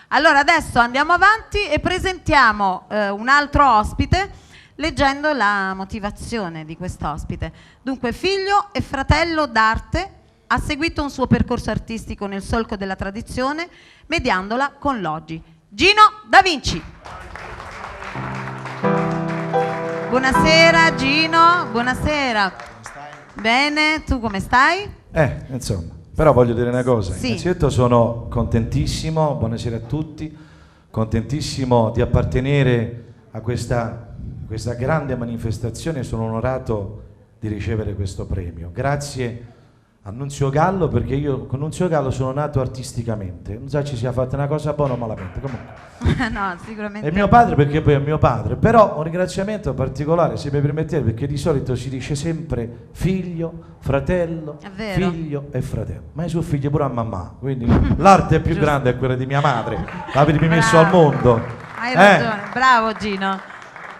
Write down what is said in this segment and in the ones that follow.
Allora adesso andiamo avanti e presentiamo un altro ospite leggendo la motivazione di quest'ospite. Dunque, figlio e fratello d'arte, ha seguito un suo percorso artistico nel solco della tradizione, mediandola con l'oggi. Gino Da Vinci. Buonasera Gino, buonasera. Come stai? Bene, tu come stai? Insomma, però voglio dire una cosa. Sì. Innanzitutto sono contentissimo, buonasera a tutti, contentissimo di appartenere a questa grande manifestazione, sono onorato di ricevere questo premio. Grazie a Nunzio Gallo, perché io con Nunzio Gallo sono nato artisticamente, non so se ci sia fatta una cosa buona o malamente, comunque. No, sicuramente. È mio padre perché poi è mio padre, però un ringraziamento particolare, se mi permettete, perché di solito si dice sempre figlio, fratello, È vero. figlio e fratello, ma io sono figlio pure a mamma, quindi l'arte più grande è quella di mia madre, l'avete messo al mondo. Hai ragione, bravo Gino.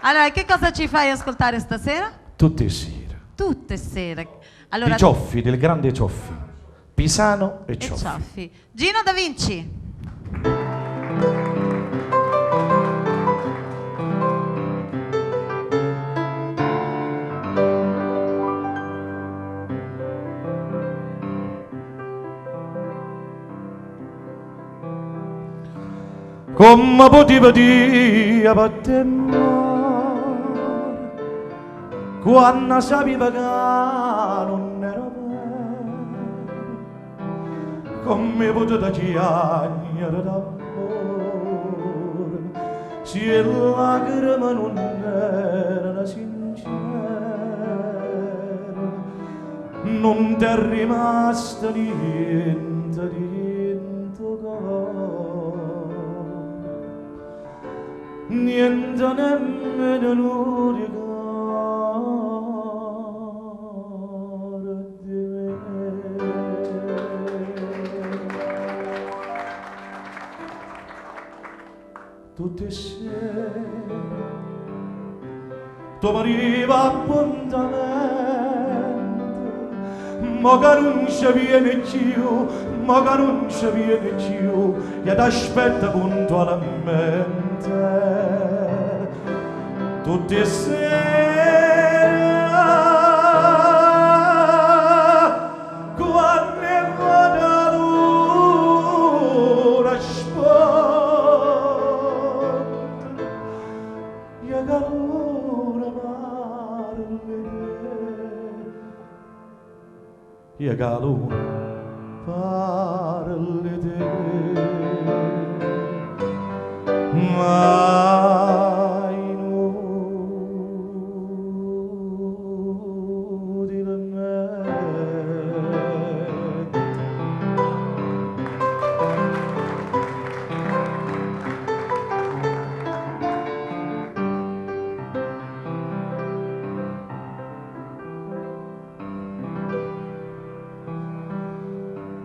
Allora, che cosa ci fai ascoltare stasera? Tutte sere. Tutte sere. Allora, Di Cioffi, del grande Cioffi, Pisano e e Cioffi. Cioffi. Gino Da Vinci. Come poteva dire per te quando sapeva che non era vero, come poteva chiagliare d'amore se le lacrime non erano sincere, non ti è rimasto niente niente nemmeno un ricordo di me. Tutte sere tu m'arriva appuntamento, ma che non ci viene più, ma che non ci viene più, e ti aspetta puntualmente. Tutte sere quando vado a luna sponda, e che allora parli te, e che allora parli te, mai inutilmente.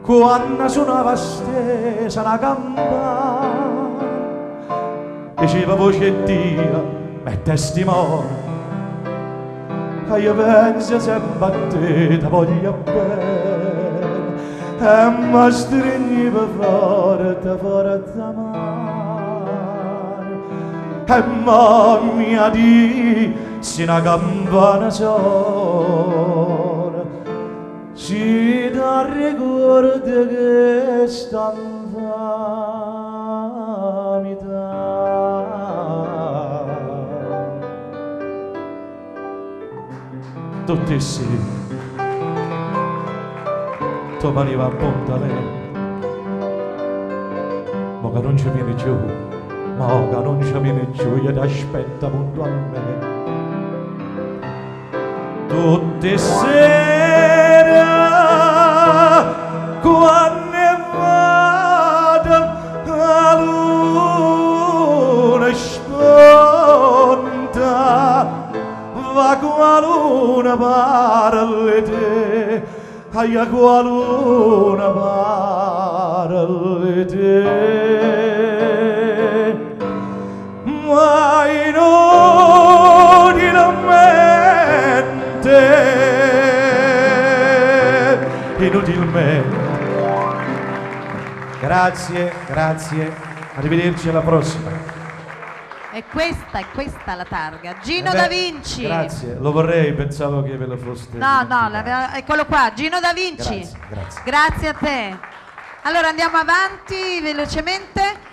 Quando suonava stesa la campana, diceva voce Dio e testimone, e io penso sempre a te, ti voglio bene, e mi stringiva forte, forte mano, e mamma disse una campana suona, si dà ricordo che sta tutti sì, tu veniva appuntamento, ma che non ci viene giù, ma che non ci viene giù, io ti aspetta puntualmente. Tutte sere quando vado a luna sponda, va qua luna parli te, aia qua luna parli te, ma inutilmente, inutilmente. Grazie, grazie. Arrivederci alla prossima. È questa la targa. Gino Da Vinci. Grazie, lo vorrei, pensavo che ve lo foste. No, eccolo qua, Gino Da Vinci. Grazie. Grazie a te. Allora andiamo avanti velocemente.